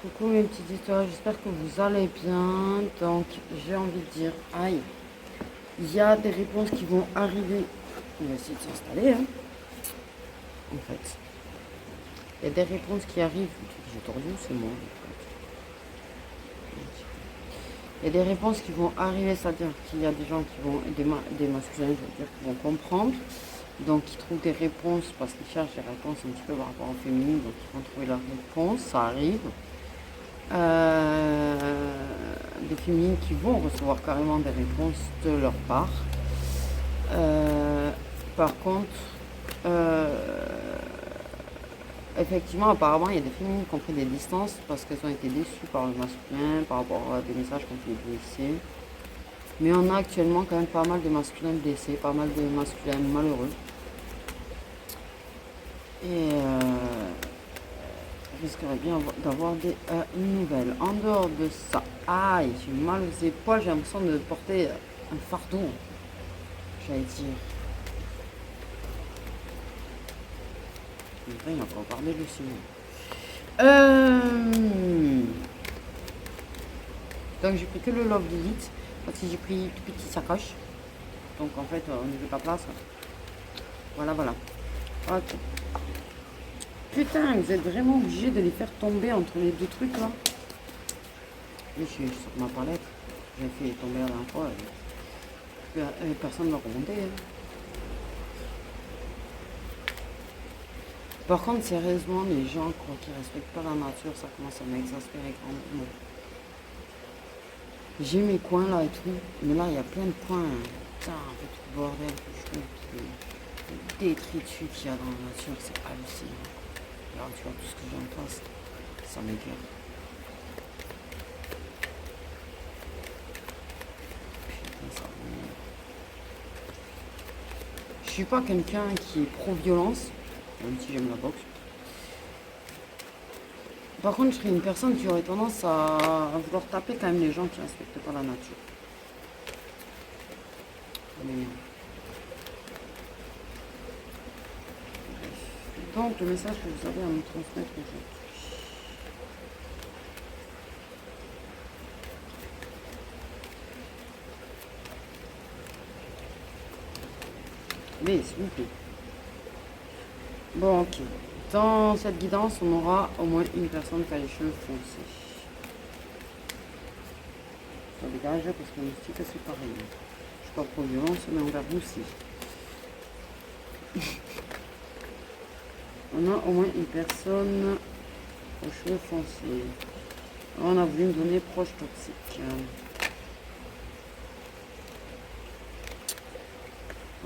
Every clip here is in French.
Coucou mes petites histoires, j'espère que vous allez bien. Donc j'ai envie de dire, aïe, il y a des réponses qui vont arriver. On va essayer de s'installer, hein, en fait. Il y a des réponses qui arrivent. J'ai tordu, c'est moi. Il y a des réponses qui vont arriver, c'est-à-dire qu'il y a des gens qui vont, des masculins, je veux dire, qui vont comprendre. Donc ils trouvent des réponses parce qu'ils cherchent des réponses un petit peu par rapport aux féminines, donc ils vont trouver leurs réponses, ça arrive. Des féminines qui vont recevoir carrément des réponses de leur part. Par contre, euh, effectivement, apparemment, il y a des féminines qui ont pris des distances parce qu'elles ont été déçues par le masculin, par rapport à des messages qu'on fait blessés. Mais on a actuellement quand même pas mal de masculins blessés, pas mal de masculins malheureux. Et risquerait bien d'avoir des nouvelles. En dehors de ça, aïe, j'ai mal aux épaules, j'ai l'impression de porter un fardeau, j'allais dire. Il n'y a pas parlé le signe. Donc j'ai pris que le Love Lilith parce que j'ai pris tout petit sacoche. Donc en fait, au niveau de la place, voilà, voilà. Ok. Putain, vous êtes vraiment obligé de les faire tomber entre les deux trucs là. Je suis sur ma palette. J'ai fait tomber la dernière fois. Personne ne l'a remonté. Hein. Par contre, sérieusement, les gens qui respectent pas la nature, ça commence à m'exaspérer grandement. J'ai mes coins là et tout, mais là il y a plein de points. Putain, un peu tout le bordel que je trouve, le détritus qu'il y a dans la nature, c'est hallucinant. Regarde, tu vois tout ce que j'en passe, ça m'écœure. Putain, ça m'énerve. Je suis pas quelqu'un qui est pro-violence, même si j'aime la boxe. Par contre, je serais une personne qui aurait tendance à vouloir taper quand même les gens qui respectent pas la nature. Ça m'énerve. Donc, le message que vous avez à me transmettre aujourd'hui. Mais s'il vous plaît. Bon, ok. Dans cette guidance, on aura au moins une personne qui a les cheveux foncés. Ça dégage parce qu'on me dit que c'est pareil. Je suis pas pro violence, mais envers vous aussi. On a au moins une personne aux cheveux foncés. On a voulu me donner proche toxique.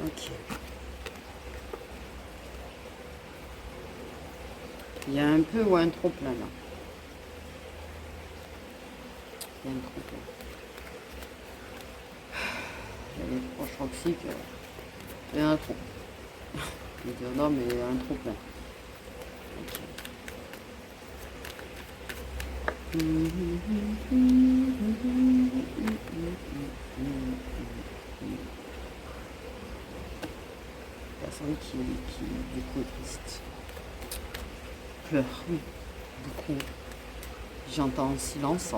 Ok. Il y a un peu ou un trop plein là. Il y a un trop plein. Il y a des proches toxiques. Il y en a trop. Je veux dire non, mais il y a un trop plein. Ok. Personne qui du coup est triste. Pleure, oui, beaucoup. J'entends en silence.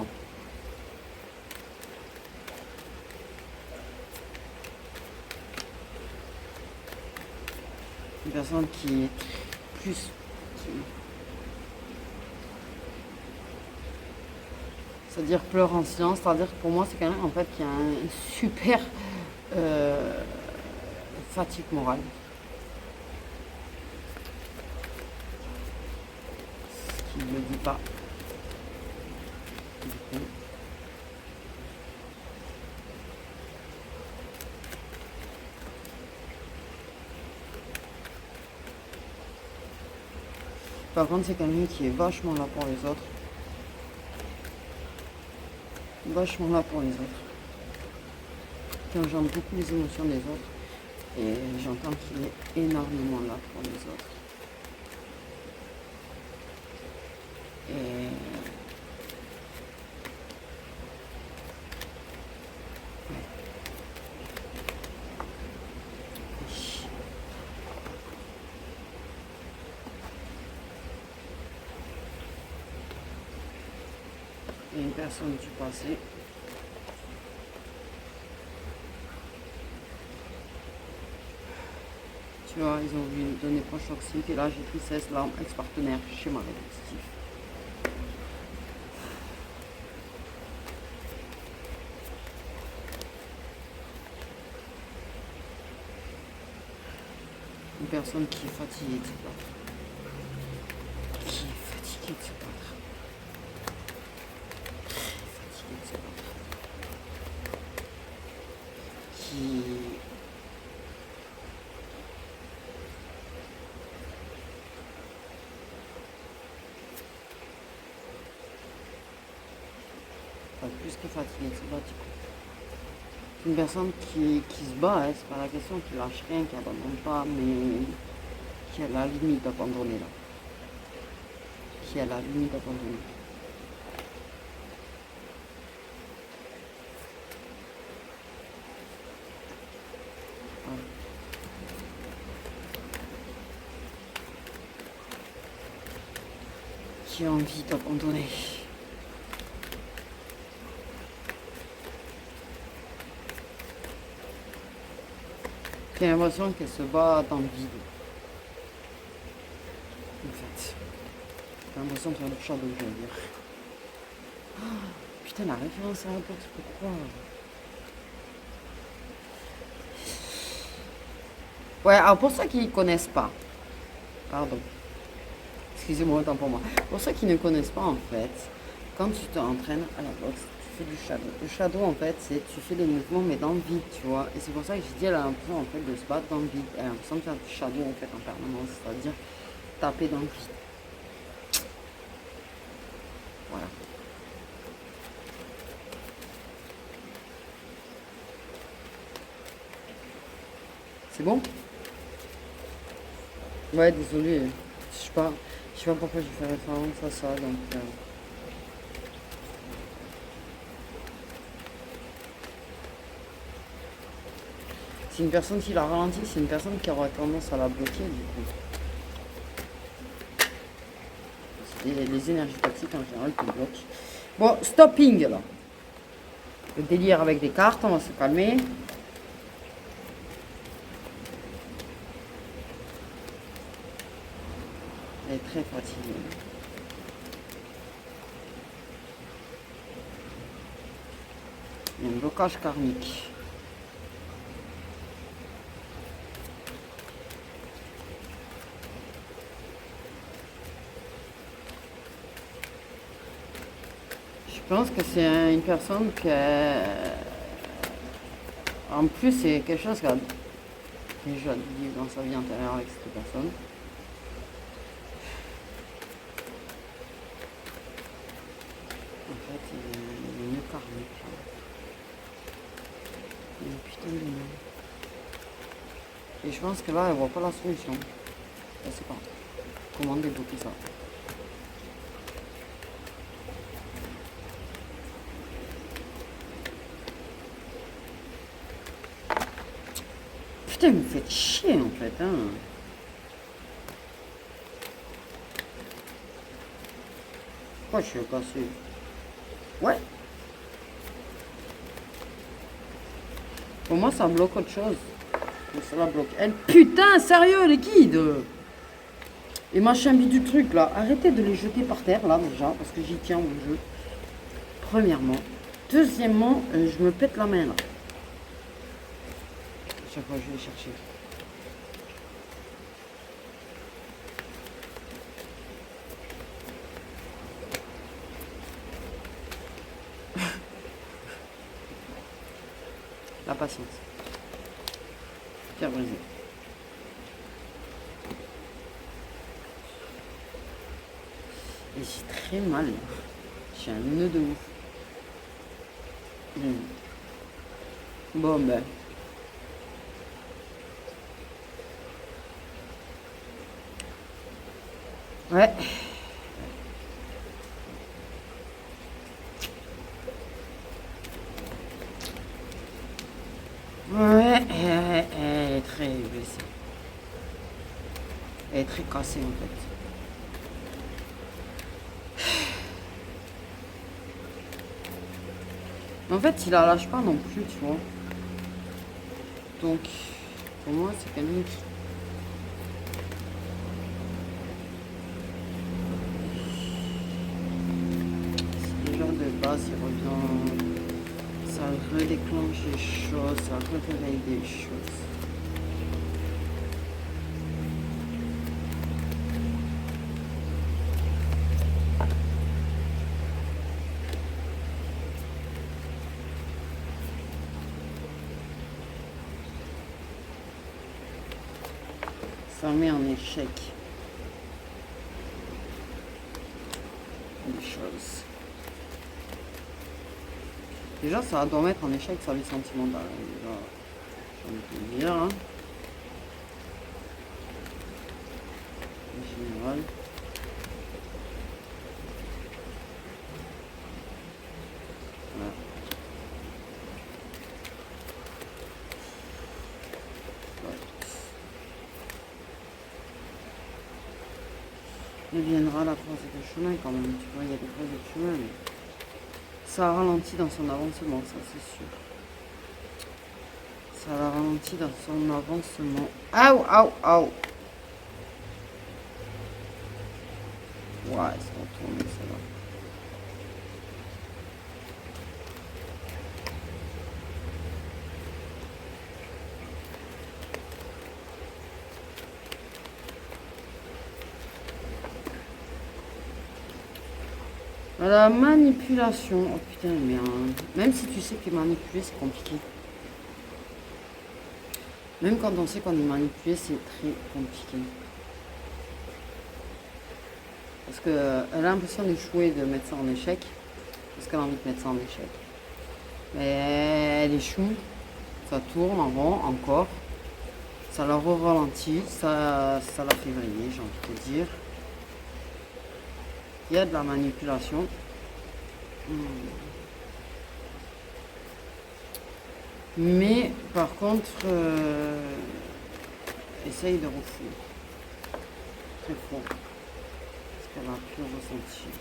Une personne qui est plus. C'est-à-dire pleure en silence, c'est-à-dire que pour moi c'est quelqu'un en fait qui a un super fatigue morale. Ce qu'il ne le dit pas. Du coup. Par contre, c'est quelqu'un qui est vachement là pour les autres. Vachement là pour les autres. Qui engendre beaucoup les émotions des autres. Et j'entends qu'il est énormément là pour les autres. Et Il y a une personne du passé. Tu vois, ils ont voulu me donner proche toxique et là j'ai pris 16 larmes, ex-partenaire, schéma répétitif. Une personne qui est fatiguée de se battre. Qui est fatiguée de se battre. Fatiguée de se battre. Qui... Enfin, plus que fatiguée de se battre. C'est une personne qui se bat, hein, c'est pas la question, qui lâche rien, qui abandonne pas, mais qui a la limite d'abandonner là. Qui a la limite d'abandonner. Voilà. Qui a envie d'abandonner. J'ai l'impression qu'elle se bat dans le vide. En fait. J'ai l'impression de faire le shadow, je veux dire. Oh, putain, la référence à la boxe, pourquoi? Ouais, alors pour ceux qui ne connaissent pas, pardon, excusez-moi autant pour moi. Pour ceux qui ne connaissent pas, en fait, quand tu t'entraînes à la boxe, tu fais du shadow. Le shadow, en fait, c'est tu fais des mouvements, mais dans le vide, tu vois. Et c'est pour ça que j'ai dit, elle a l'impression, en fait, de se battre dans le vide. Elle a l'impression de faire du shadow, en fait, en permanence. C'est-à-dire taper dans le vide. Voilà. C'est bon? Ouais, désolé. Je sais pas pourquoi j'ai fait référence à ça, donc... C'est une personne qui la ralentit, c'est une personne qui aura tendance à la bloquer, du coup. Les énergies toxiques, en général, te bloquent. Bon, stopping, là. Le délire avec des cartes, on va se calmer. Elle est très fatiguée. Il y a un blocage karmique. Je pense que c'est une personne qui en plus c'est quelque chose qu'elle a déjà dit dans sa vie antérieure avec cette personne. En fait, il y a une karmique. Il y a une putain de nom. Et je pense que là, elle voit pas la solution. Je sais pas. Comment débloquer ça? Putain, vous me faites chier en fait, hein. Pourquoi je suis cassé? Ouais. Pour moi, ça bloque autre chose. Mais ça la bloque elle. Putain, sérieux, les guides. Et machin du truc là. Arrêtez de les jeter par terre là déjà, parce que j'y tiens au jeu. Premièrement. Deuxièmement, je me pète la main là. À chaque fois, je vais les chercher. La patience. Pierre brisé. Et j'ai très mal. J'ai un nœud de ouf. Bon ben. Ouais. Ouais, elle est très blessée. Elle est très cassée en fait. En fait, il la lâche pas non plus, tu vois. Donc, pour moi, c'est quand même... Si déjà de base, il revient... Ça redéclenche des choses, ça réveille des choses. Ça met en échec des choses. Déjà, ça doit mettre en échec sa vie sentimentale. Déjà, j'ai envie de te dire. Hein. En général. Voilà. Il viendra la croisée de chemin quand même, tu vois, il y a des croisées de chemin, mais ça ralentit dans son avancement, ça c'est sûr. Ça la ralentit dans son avancement. Aouh, aouh, aouh. Ouais, ça va tourner, ça va. La manipulation, oh putain, mais même si tu sais que manipuler c'est compliqué. Même quand on sait qu'on est manipulé, c'est très compliqué. Parce qu'elle a l'impression d'échouer, de mettre ça en échec. Parce qu'elle a envie de mettre ça en échec. Mais elle échoue, ça tourne en rond encore. Ça la ralentit, ça la fait vriller, j'ai envie de te dire. Il y a de la manipulation. Mais par contre, essaye de refouler. Très fort. Parce qu'elle a pu ressentir.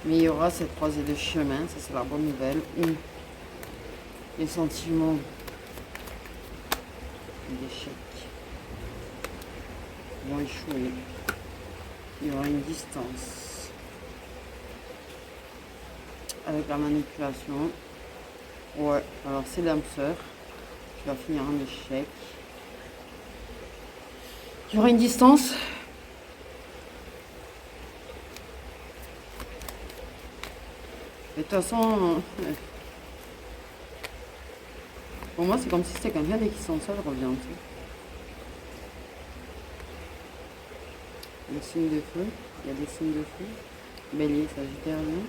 Mais il y aura cette croisée de chemin, ça c'est la bonne nouvelle, où les sentiments d'échec vont échouer. Il y aura une distance avec la manipulation. Ouais, alors c'est l'âme sœur qui va finir en échec. Il y aura une distance. Et de toute façon, pour moi, c'est comme si c'était quelqu'un dès qu'ils sont seuls, revient. Le signe de feu, il y a des signes de feu. Bélier, Sagittaire, Lion.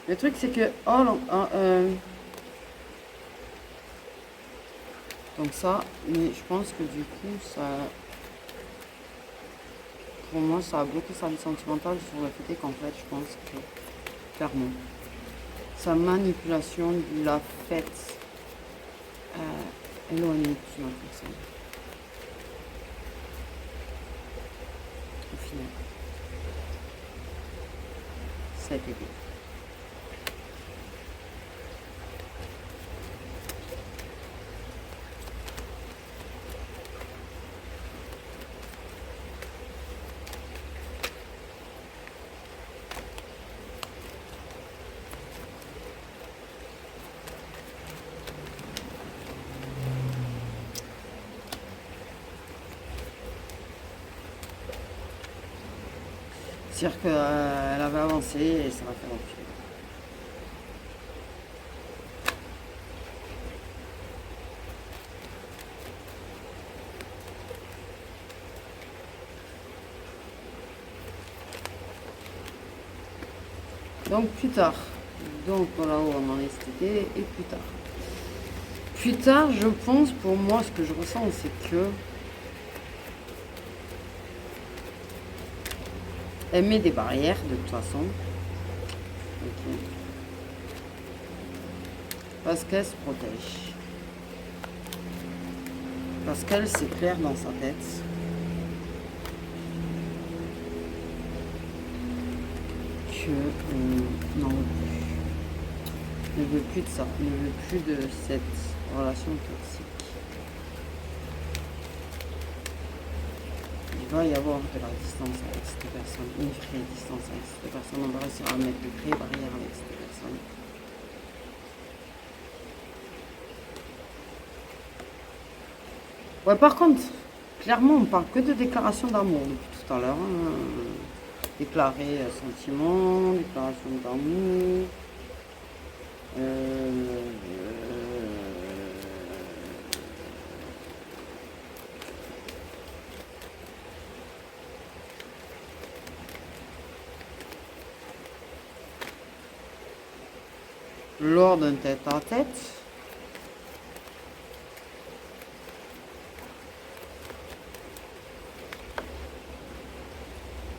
Le truc, c'est que. Donc ça, mais je pense que du coup, ça. Pour moi, ça a bloqué sa vie sentimentale sur le fait qu'en fait, je pense que. Clairement. Sa manipulation l'a fait éloigner de ma personne. Au final. Cet été. C'est-à-dire qu'elle avait avancé et ça va faire reculer. Donc plus tard. Donc voilà où on en est cet été et plus tard. Plus tard, je pense, pour moi, ce que je ressens, c'est que Elle met des barrières de toute façon. Ok. Parce qu'elle se protège. Parce qu'elle, c'est clair dans sa tête. Que n'en veut plus. Ne veut plus de ça. Ne veut plus de cette relation toxique. Il va y avoir de la distance avec cette personne, une vraie distance avec cette personne. On va réussir à mettre de vraies barrières avec cette personne. Ouais, par contre, clairement, on parle que de déclaration d'amour depuis tout à l'heure. Hein. Déclarer sentiment, déclaration d'amour. Lors d'un tête-à-tête.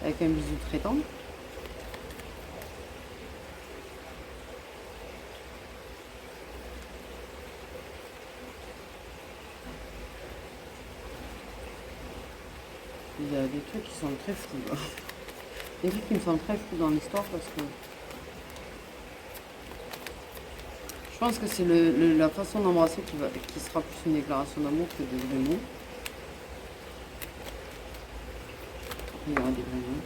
Avec un bisou très tendre. Il y a des trucs qui sont très flous là. Des trucs qui me semblent très flous dans l'histoire parce que je pense que c'est la façon d'embrasser qui sera plus une déclaration d'amour que des vrais mots. Il y aura des vrais mots.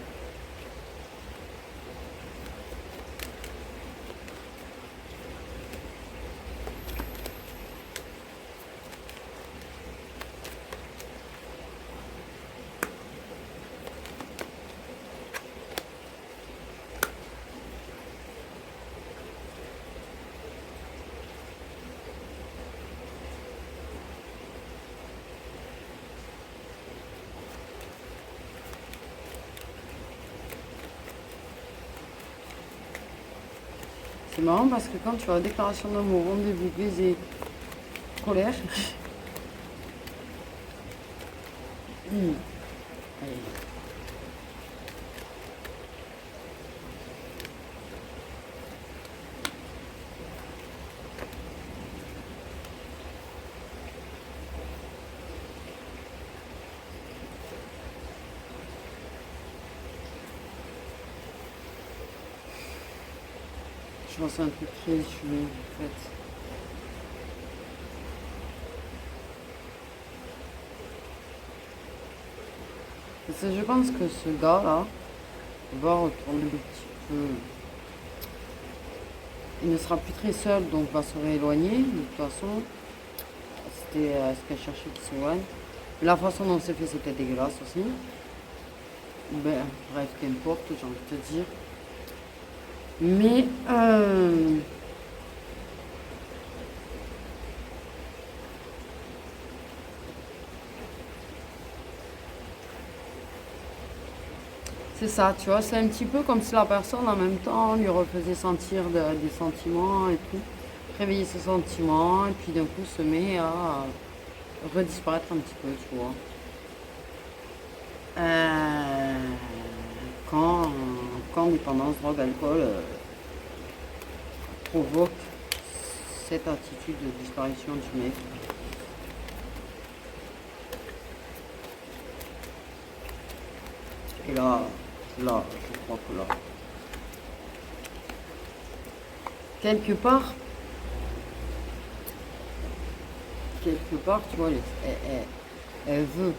C'est marrant parce que quand tu as déclaration d'amour, rendez-vous, baiser, colère. Allez. Je pense à un truc très chelou en fait. Parce que je pense que ce gars-là va retourner un petit peu. Il ne sera plus très seul, donc va se rééloigner. De toute façon, c'était ce qu'elle cherchait qui s'éloigne. La façon dont c'est fait, c'était dégueulasse aussi. Ben, bref, qu'importe, j'ai envie de te dire. Mais c'est ça, tu vois, c'est un petit peu comme si la personne en même temps lui refaisait sentir des sentiments et tout, réveiller ses sentiments et puis d'un coup se met à redisparaître un petit peu, tu vois. Quand, quand dépendance, drogue, alcool provoque cette attitude de disparition du mec. Et là, je crois que là, quelque part, tu vois, elle veut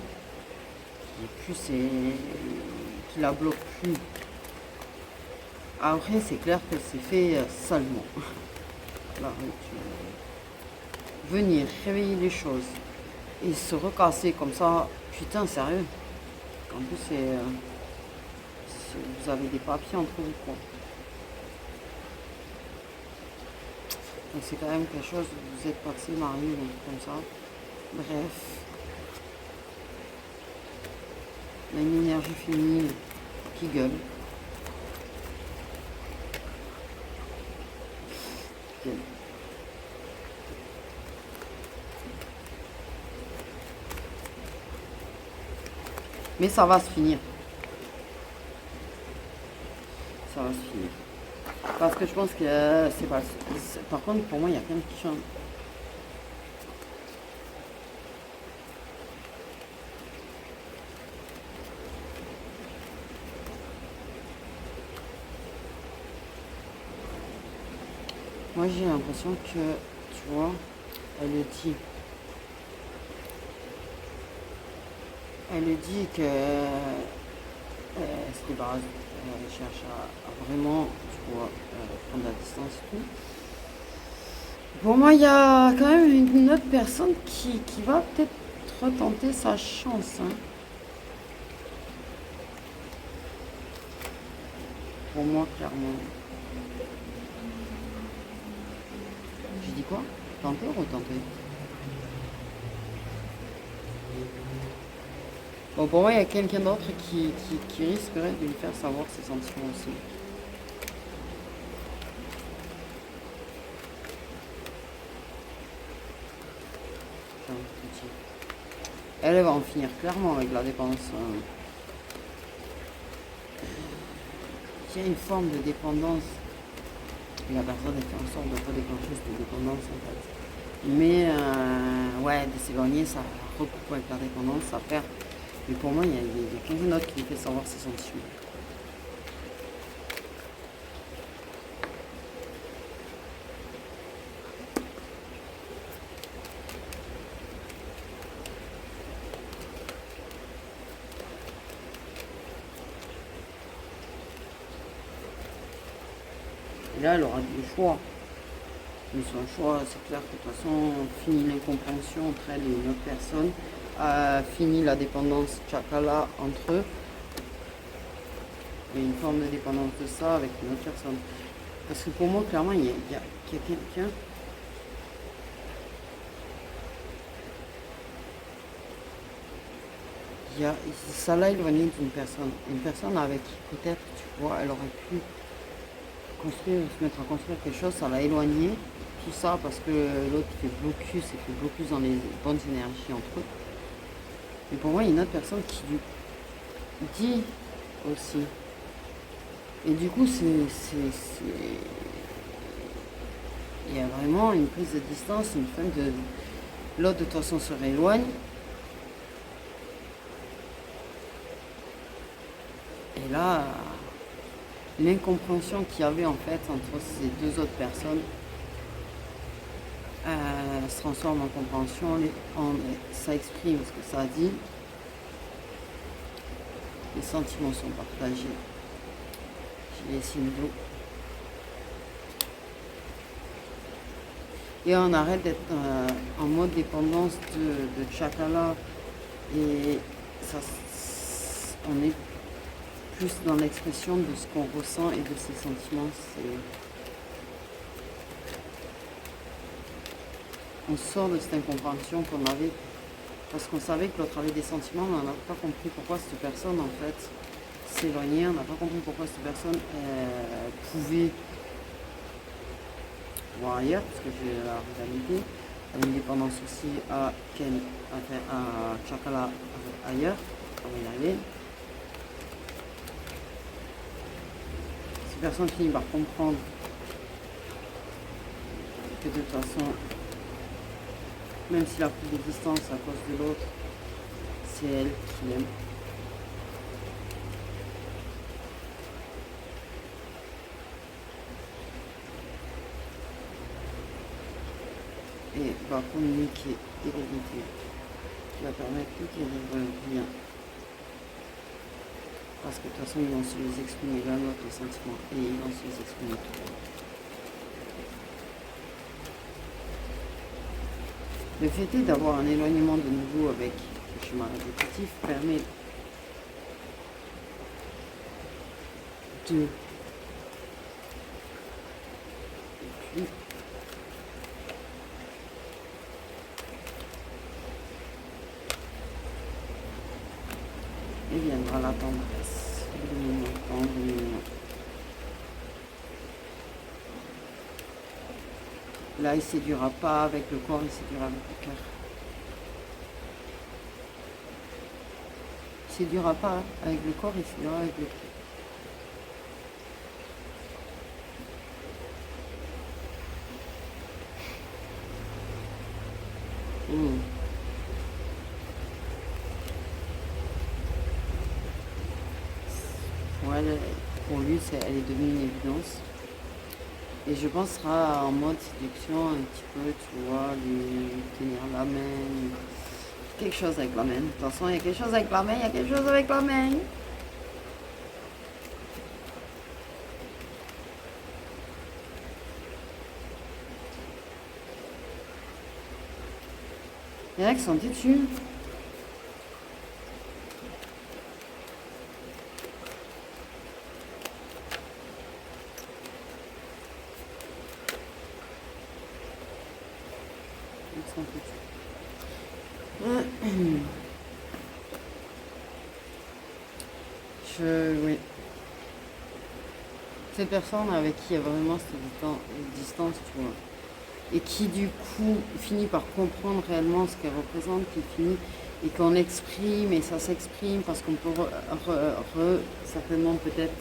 qu'il la bloque plus. Après, c'est clair que c'est fait salement. Là, venir réveiller les choses et se recasser comme ça, putain, sérieux. En plus, vous avez des papiers entre vous, quoi. Donc c'est quand même quelque chose, vous êtes passé marié, donc comme ça. Bref. Il y a une énergie féminine qui gueule. Mais ça va se finir. Parce que je pense que c'est pas... Par contre, pour moi, il y a rien qui change. Moi, j'ai l'impression que, tu vois, elle le dit. Elle le dit que se débarrasse, elle cherche à vraiment, tu vois, prendre la distance et tout. Pour moi, il y a quand même une autre personne qui va peut-être retenter sa chance. Hein. Pour moi, clairement. J'ai dit quoi? Tenter ou retenter? Bon, pour moi, il y a quelqu'un d'autre qui risquerait de lui faire savoir ses sentiments aussi. Elle va en finir clairement avec la dépendance. Il y a une forme de dépendance. La personne fait en sorte de ne pas déclencher cette dépendance en fait. Mais ouais, de s'éloigner, ça recoupe avec la dépendance, ça perd. Mais pour moi, il y a quelqu'un d'autre qui lui fait savoir ses sentiments. Et là, elle aura du choix. Mais son choix, c'est clair que de toute façon, fini l'incompréhension entre elle et une autre personne, fini la dépendance chakala entre eux. Il y a une forme de dépendance de ça avec une autre personne. Parce que pour moi, clairement, il y a quelqu'un. Ça l'a éloigné d'une personne. Une personne avec qui peut-être, tu vois, elle aurait pu se mettre à construire quelque chose, ça l'a éloigné. Tout ça parce que l'autre fait blocus dans les bonnes énergies entre eux. Et pour moi, il y a une autre personne qui lui dit aussi. Et du coup, il y a vraiment une prise de distance, une fin de... L'autre, de toute façon, se rééloigne. Et là, l'incompréhension qu'il y avait en fait entre ces deux autres personnes se transforme en compréhension, ça exprime ce que ça a dit, les sentiments sont partagés. J'ai les signes d'eau. Et on arrête d'être en mode dépendance de chakala et ça, on est plus dans l'expression de ce qu'on ressent et de ses sentiments. On sort de cette incompréhension qu'on avait parce qu'on savait que l'autre avait des sentiments, mais on n'a pas compris pourquoi cette personne en fait s'éloignait, on n'a pas compris pourquoi cette personne pouvait voir ailleurs, parce que j'ai la réalité, elle a une dépendance aussi à chakala ailleurs, on va y arriver. Cette personne finit par comprendre que de toute façon, même s'il a pris des distances à cause de l'autre, c'est elle qui l'aime. Et va communiquer des vérités qui va permettre de guérir bien. Parce que de toute façon, ils vont se les exprimer l'un l'autre, les sentiments, et ils vont se les exprimer tout le temps. Le fait est d'avoir un éloignement de nouveau avec le schéma répétitif permet de... Et viendra la tendresse, le moment tendre, le moment. Là, il ne séduira pas avec le corps, il séduira avec le cœur. Il ne séduira pas avec le corps, il séduira avec le cœur. Hmm. Ouais, pour lui, elle est devenue une évidence. Et je pense que ce sera en mode séduction un petit peu, tu vois, lui tenir la main. Quelque chose avec la main. De toute façon, il y a quelque chose avec la main, il y a quelque chose avec la main. Il y en a qui sont têtus. Ils sont têtus. Oui. Cette personne avec qui il y a vraiment cette distance, tu vois, et qui du coup finit par comprendre réellement ce qu'elle représente, qui finit et qu'on exprime et ça s'exprime parce qu'on peut certainement peut-être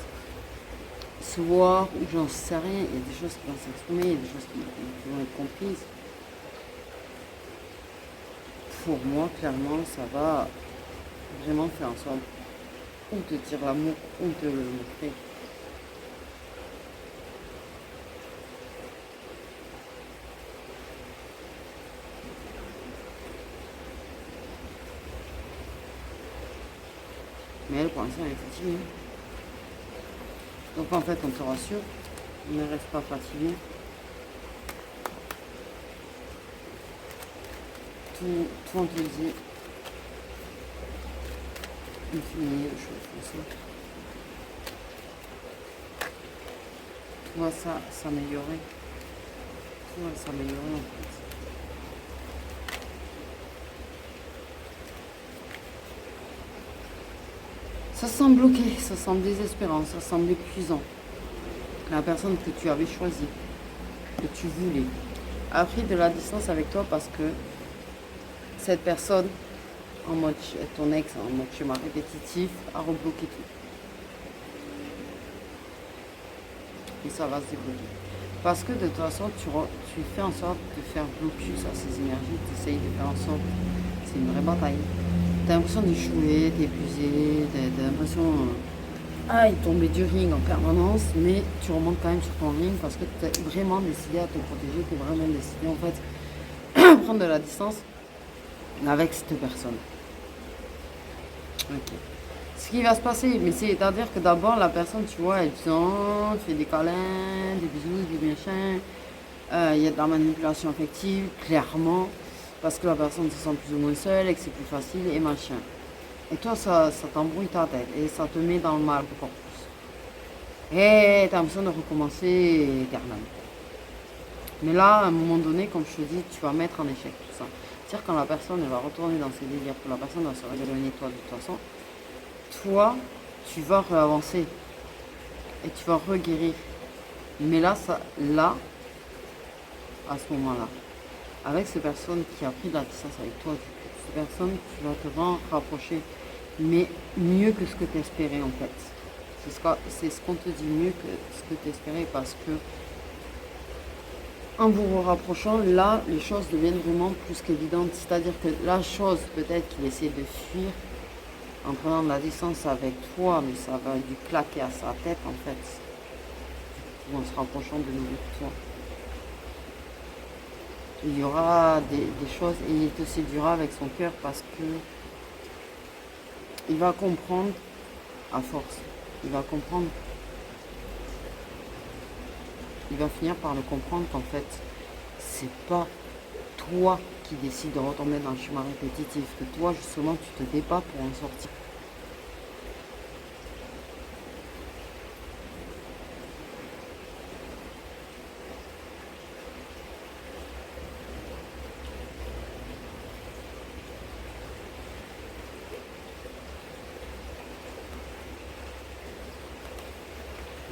se voir ou j'en sais rien, il y a des choses qui vont s'exprimer, il y a des choses qui vont être comprises. Pour moi, clairement, ça va vraiment faire en sorte ou te dire l'amour ou te le montrer. Mais elle, pour l'instant, elle est fatiguée. Donc en fait, on te rassure, ne reste pas fatigué. Tout on te le dit. Il finit les choses comme ça. Tout va s'améliorer. Tout va s'améliorer en fait. Ça semble bloqué, ça semble désespérant, ça semble épuisant. La personne que tu avais choisie, que tu voulais, a pris de la distance avec toi parce que cette personne, en mode ton ex, en mode schéma répétitif, a rebloqué tout. Et ça va se débloquer. Parce que de toute façon, tu fais en sorte de faire blocus à ces énergies, tu essayes de faire en sorte. C'est une vraie bataille. Tu as l'impression d'échouer, t'es épuisé, t'as l'impression il tomber du ring en permanence, mais tu remontes quand même sur ton ring parce que tu as vraiment décidé à te protéger, tu es vraiment décidé en fait à prendre de la distance avec cette personne. Ok. Ce qui va se passer, mais c'est-à-dire que d'abord la personne, tu vois, elle vient, fait des câlins, des bisous, des machins. Il y a de la manipulation affective, clairement, parce que la personne se sent plus ou moins seule et que c'est plus facile et machin. Et toi, ça t'embrouille ta tête et ça te met dans le mal encore plus. Et t'as l'impression de recommencer éternellement. Mais là, à un moment donné, comme je te dis, tu vas mettre en échec tout ça. C'est-à-dire quand la personne elle va retourner dans ses délires, que la personne va se rééloigner de toi de toute façon, toi, tu vas réavancer et tu vas reguérir. Mais là, à ce moment-là, avec cette personne qui a pris de la distance avec toi, cette personne, tu vas te rapprocher, mais mieux que ce que tu espérais en fait. C'est ce qu'on te dit, mieux que ce que tu espérais, parce que en vous rapprochant, là, les choses deviennent vraiment plus qu'évidentes. C'est-à-dire que la chose, peut-être qu'il essaie de fuir en prenant de la distance avec toi, mais ça va lui claquer à sa tête en fait, en se rapprochant de nouveau de toi. Il y aura des choses et il te séduira avec son cœur parce que il va comprendre à force. Il va comprendre. Il va finir par le comprendre qu'en fait, c'est pas toi qui décide de retomber dans le schéma répétitif, que toi justement tu te débats pour en sortir.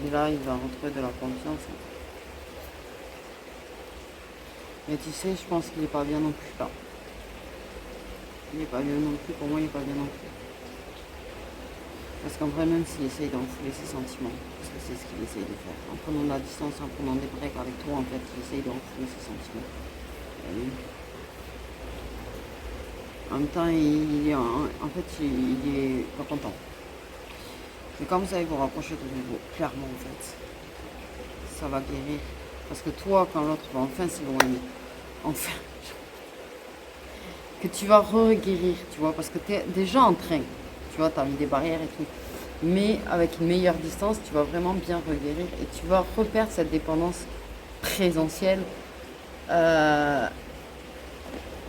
Et là, il va retrouver de la confiance. Mais tu sais, je pense qu'il n'est pas bien non plus là. Il n'est pas bien non plus, pour moi, il n'est pas bien non plus. Parce qu'en vrai, même s'il essaye d'enfouler ses sentiments, parce que c'est ce qu'il essaye de faire, en prenant de la distance, en prenant des breaks avec toi, en fait, il essaye d'enfouler ses sentiments. En même temps, il est en fait, il est pas content. Mais comme ça, il vous rapprocher de nouveau, clairement en fait. Ça va guérir. Parce que toi, quand l'autre va enfin s'éloigner, enfin, que tu vas re-guérir, tu vois, parce que tu es déjà en train, tu vois, tu as mis des barrières et tout. Mais avec une meilleure distance, tu vas vraiment bien re-guérir et tu vas reperdre cette dépendance présentielle.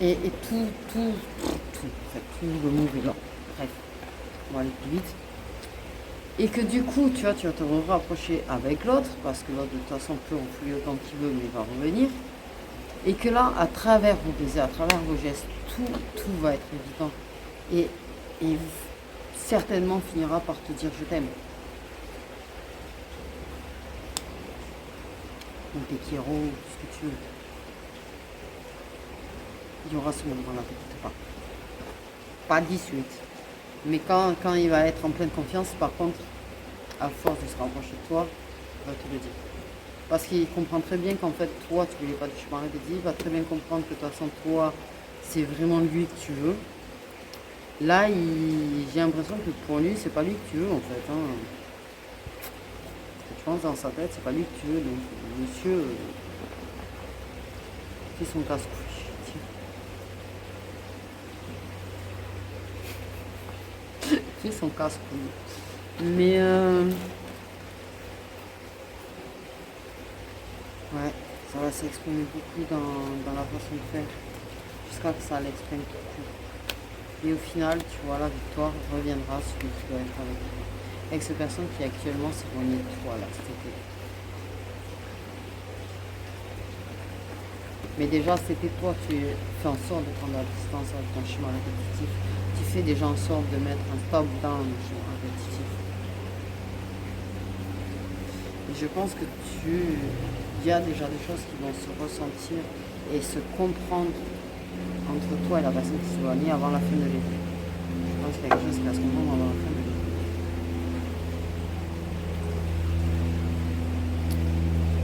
Et tout, en fait, tout le mauvais là. Bref, on va aller plus vite. Et que du coup, tu vois, tu vas te rapprocher avec l'autre, parce que l'autre, de toute façon, peut enfouir autant qu'il veut, mais il va revenir. Et que là, à travers vos baisers, à travers vos gestes, tout va être évident. Et certainement finira par te dire je t'aime. Donc tes Kiro, tout ce que tu veux. Il y aura ce moment-là, t'inquiète pas. Pas 18. Mais quand il va être en pleine confiance, par contre, à force de se rapprocher de toi, il va te le dire. Parce qu'il comprend très bien qu'en fait, toi, tu ne voulais pas du chemin répété. Il va très bien comprendre que de toute façon, toi, c'est vraiment lui que tu veux. Là, j'ai l'impression que pour lui, c'est pas lui que tu veux, en fait. Hein. Je pense dans sa tête, c'est pas lui que tu veux. Donc, monsieur, fait son casse-couille. Fait son casse-couille. Mais, ouais, ça va s'exprimer beaucoup dans la façon de faire. Jusqu'à que ça l'exprime tout court. Et au final, tu vois, la victoire reviendra celui qui doit être avec toi. Avec cette personne qui actuellement s'éloigne de toi, là, cet été. Mais déjà, c'était toi, tu fais en sorte de prendre la distance avec ton schéma répétitif. Tu fais déjà en sorte de mettre un stop dans le schéma répétitif. Et je pense que il y a déjà des choses qui vont se ressentir et se comprendre entre toi et la personne qui s'éloigne avant la fin de l'été. Je pense qu'il y a quelque chose qui va se comprendre avant la fin de l'été.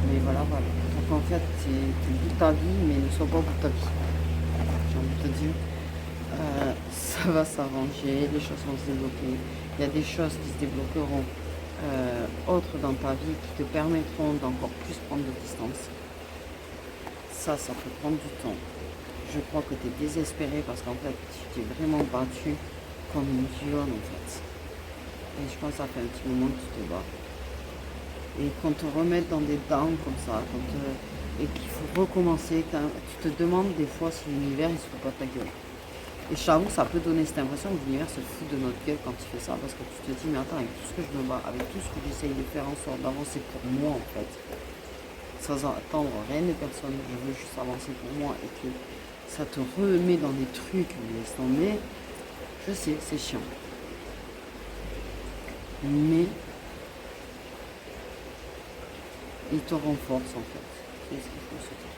Mais voilà. Donc en fait, tu vis ta vie, mais ne sois pas au bout de ta vie. J'ai envie de te dire. Ça va s'arranger, les choses vont se débloquer. Il y a des choses qui se débloqueront autres dans ta vie qui te permettront d'encore plus prendre de distance. Ça peut prendre du temps. Je crois que tu es désespéré parce qu'en fait, tu t'es vraiment battu comme une lionne en fait. Et je pense que ça fait un petit moment que tu te bats. Et qu'on te remette dans des downs comme ça, et qu'il faut recommencer, tu te demandes des fois si l'univers il se fout pas de ta gueule. Et je t'avoue, ça peut donner cette impression que l'univers se fout de notre gueule quand il fait ça, parce que tu te dis, mais attends, avec tout ce que je me bats, avec tout ce que j'essaye de faire en sorte d'avancer pour moi en fait, sans attendre rien de personne, je veux juste avancer pour moi et que ça te remet dans des trucs, mais laisse tomber. Je sais, c'est chiant. Mais il te renforce en fait. C'est ce qu'il faut se dire.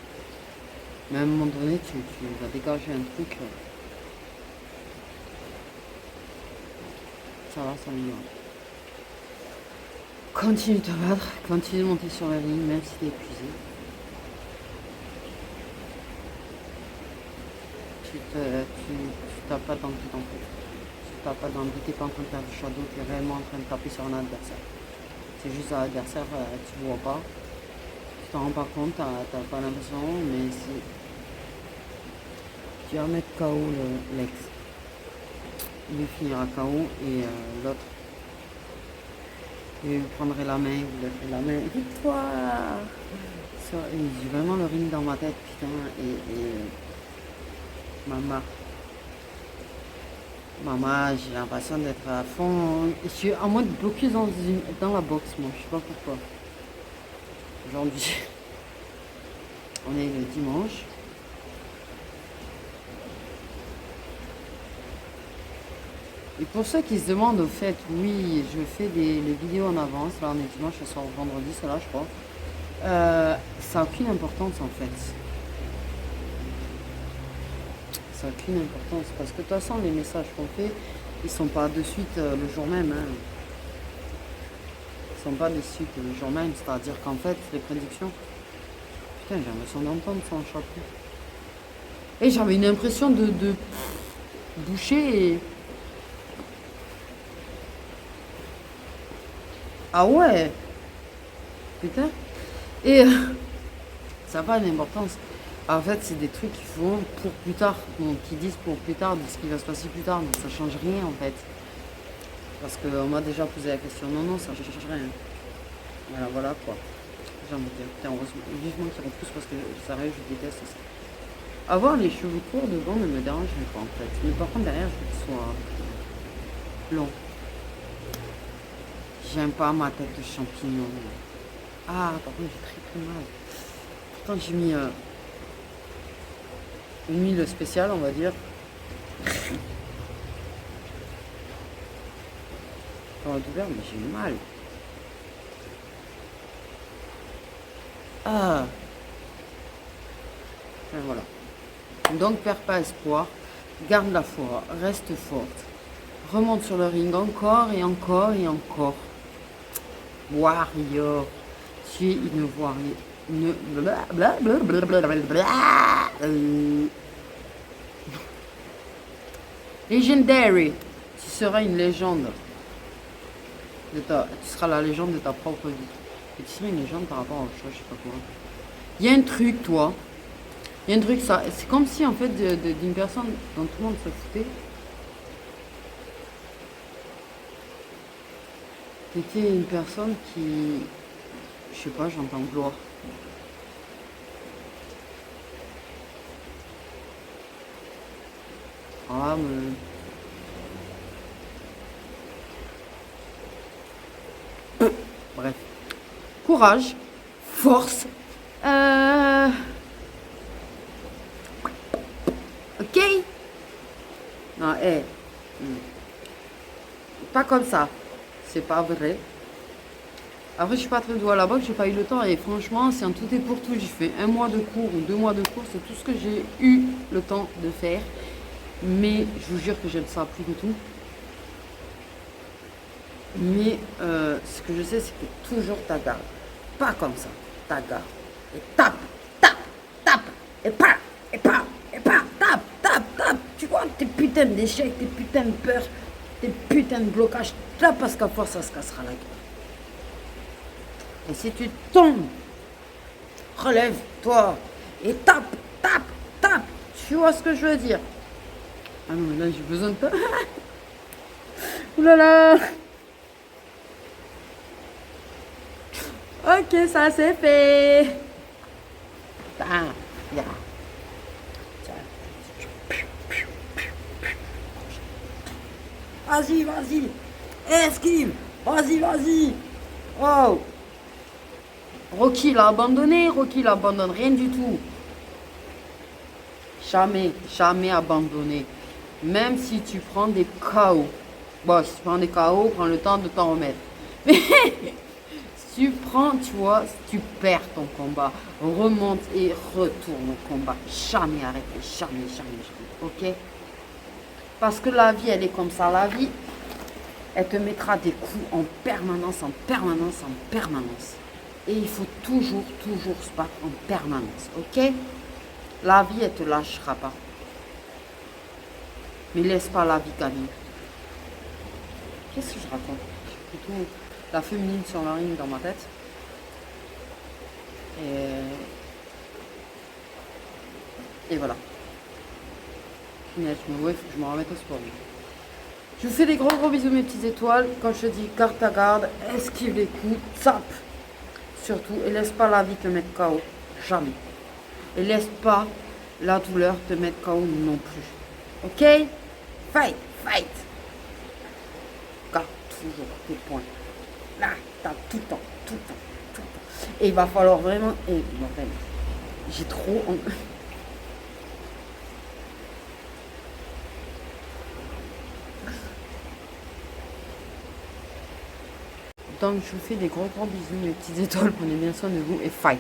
Mais à un moment donné, tu vas dégager un truc. Ça va s'améliorer. Continue de te battre, continue de monter sur la ligne, même si tu es épuisé. Tu tapes pas dans le vide en fait. Tu tapes pas dans le vide, tu n'es pas en train de faire du shadow, tu es réellement en train de taper sur un adversaire. C'est juste un adversaire, tu ne vois pas. Tu t'en rends pas compte, tu n'as pas l'impression, mais c'est. Tu vas mettre KO l'ex. Il finira KO et l'autre. Il prendrait la main, il vous lèverait la main. Victoire! J'ai vraiment le ring dans ma tête, putain, et maman, j'ai l'impression d'être à fond. Je suis en mode blocus dans la boxe, moi, je sais pas pourquoi. Aujourd'hui, on est le dimanche. Et pour ceux qui se demandent, au fait, oui, je fais les vidéos en avance. Là, on est dimanche, ce soir, vendredi, c'est là, je crois. Ça n'a aucune importance, en fait. Ça n'a aucune importance. Parce que de toute façon, les messages qu'on fait, ils sont pas de suite le jour même. Hein. Ils sont pas de suite le jour même. C'est-à-dire qu'en fait, les prédictions... Putain, j'ai l'impression d'entendre ça en chapeau. Et j'avais une impression de bouché et... Ah ouais. Putain. Et ça n'a pas d'importance. En fait, c'est des trucs qu'ils font pour plus tard. Donc, ils disent pour plus tard, de ce qui va se passer plus tard. Donc, ça change rien, en fait. Parce qu'on m'a déjà posé la question. Non, non, ça change rien. Voilà, voilà, quoi. J'ai envie de dire. Putain, heureusement, vivement qu'ils repoussent parce que, sérieux, je déteste ça. Avoir les cheveux courts devant ne me dérange pas, en fait. Mais par contre, derrière, je veux qu'ils soient longs. J'aime pas ma tête de champignon. Ah, par contre, j'ai très mal. Pourtant, j'ai mis une huile spéciale, on va dire. Dans la douleur, mais j'ai mal. Ah. Enfin, voilà. Donc, perds pas espoir. Garde la foi. Reste forte. Remonte sur le ring encore et encore et encore. Warrior. Tu es une warrior. Legendary. Tu seras une légende. Tu seras la légende de ta propre vie. Et tu seras une légende par rapport à autre chose, je sais pas quoi. Il y a un truc, toi. Il y a un truc, ça. C'est comme si, en fait, d'une personne dont tout le monde se foutait. T'étais une personne qui. Je sais pas, j'entends gloire. Ah, mais. Bref. Courage. Force. Ok. Non, hé. Pas comme ça. C'est pas vrai. Après, je suis pas très douée là-bas, j'ai pas eu le temps. Et franchement, c'est un tout et pour tout. J'ai fait 1 mois de cours ou 2 mois de cours. C'est tout ce que j'ai eu le temps de faire. Mais je vous jure que j'aime ça plus que tout. Mais ce que je sais, c'est que toujours ta garde. Pas comme ça. Ta garde. Et tape, tape, tape. Et pas, et pas, et pas. Tape, tape, tape. Tu vois, tes putains d'échecs, tes putains de peurs, tes putains de blocages. Tape parce qu'à force, ça se cassera la gueule. Et si tu tombes, relève-toi et tape, tape, tape. Tu vois ce que je veux dire? Ah non, mais là, j'ai besoin de toi. Ouh là là. Ok, ça c'est fait. Ah, yeah. Vas-y, vas-y. Esquive. Vas-y, vas-y. Oh. Rocky l'a abandonné. Rocky l'abandonne rien du tout. Jamais, jamais abandonné. Même si tu prends des KO. Bon, si tu prends des KO, prends le temps de t'en remettre. Mais si tu prends, tu vois, si tu perds ton combat, remonte et retourne au combat. Jamais arrêter, jamais, jamais, jamais. Ok? Parce que la vie, elle est comme ça. La vie, elle te mettra des coups en permanence, en permanence, en permanence. Et il faut toujours, toujours se battre en permanence. Ok? La vie, elle te lâchera pas. Mais laisse pas la vie gagner. Qu'est-ce que je raconte? J'ai plutôt la féminine sur la ring dans ma tête. Et voilà. Ouais, faut que je me remette au sport. Je vous fais des gros gros bisous mes petites étoiles. Quand je te dis garde ta garde, esquive les coups, tape. Surtout, et laisse pas la vie te mettre KO. Jamais. Et laisse pas la douleur te mettre KO non plus. Ok? Fight, fight. Garde toujours tes points. Là, t'as tout le temps, tout le temps, tout le temps. Et il va falloir vraiment... Et bon, vraiment, j'ai trop... Donc, je vous fais des gros bisous, mes petites étoiles. Prenez bien soin de vous et fight.